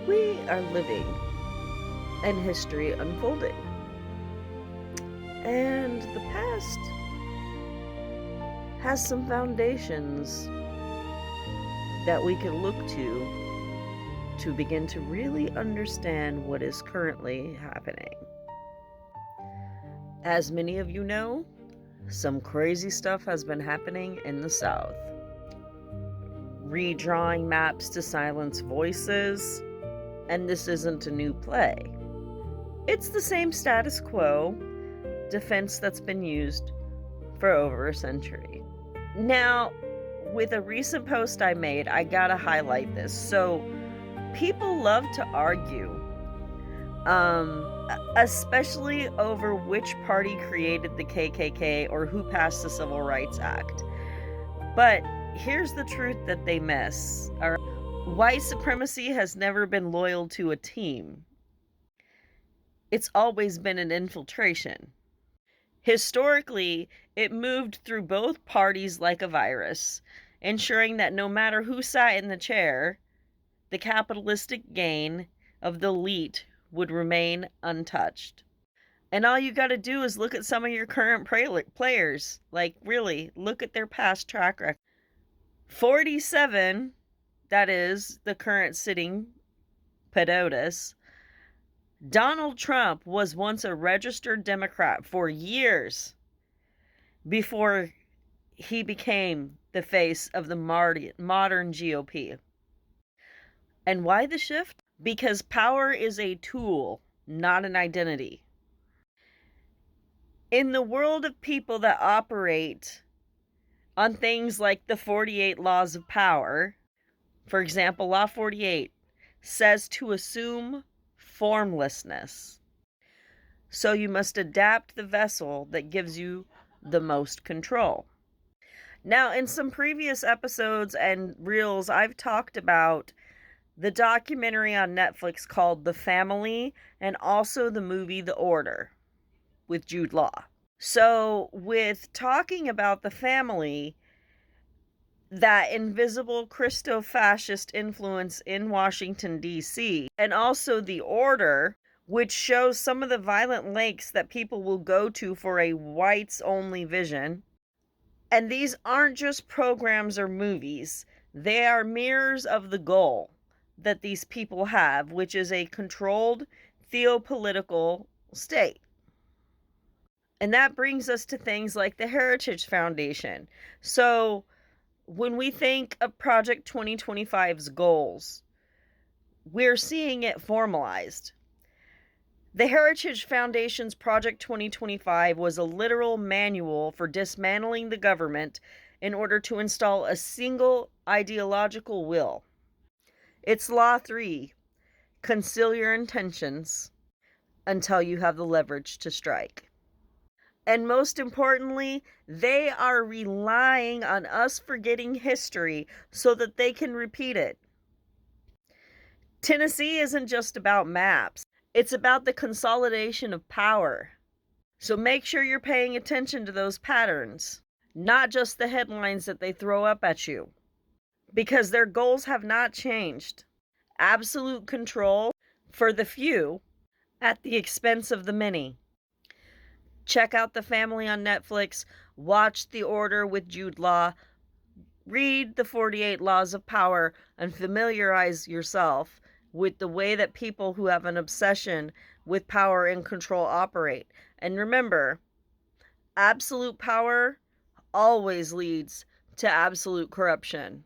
We are living in history unfolding, and the past has some foundations that we can look to begin to really understand what is currently happening. As many of you know, some crazy stuff has been happening in the South. Redrawing maps to silence voices, and this isn't a new play. It's the same status quo defense that's been used for over a century. Now, with a recent post I made, I gotta highlight this. So, people love to argue, especially over which party created the KKK or who passed the Civil Rights Act. But here's the truth that they miss. White supremacy has never been loyal to a team. It's always been an infiltration. Historically, it moved through both parties like a virus, ensuring that no matter who sat in the chair, the capitalistic gain of the elite would remain untouched. And all you gotta do is look at some of your current players. Like, really, look at their past track record. 47, that is, the current sitting POTUS, Donald Trump was once a registered Democrat for years before he became the face of the modern GOP. And why the shift? Because power is a tool, not an identity. In the world of people that operate on things like the 48 laws of power, for example, Law 48 says to assume formlessness. So you must adapt the vessel that gives you the most control. Now, in some previous episodes and reels, I've talked about the documentary on Netflix called The Family and also the movie The Order with Jude Law. So, with talking about The Family, that invisible Christofascist influence in Washington, D.C., and also The Order, which shows some of the violent lengths that people will go to for a whites-only vision. And these aren't just programs or movies. They are mirrors of the goal that these people have, which is a controlled theopolitical state. And that brings us to things like the Heritage Foundation. So, when we think of Project 2025's goals, we're seeing it formalized. The Heritage Foundation's Project 2025 was a literal manual for dismantling the government in order to install a single ideological will. It's Law 3, conceal your intentions until you have the leverage to strike. And most importantly, they are relying on us forgetting history so that they can repeat it. Tennessee isn't just about maps. It's about the consolidation of power. So make sure you're paying attention to those patterns, not just the headlines that they throw up at you. Because their goals have not changed. Absolute control for the few at the expense of the many. Check out The Family on Netflix, watch The Order with Jude Law, read the 48 Laws of Power, and familiarize yourself with the way that people who have an obsession with power and control operate. And remember, absolute power always leads to absolute corruption.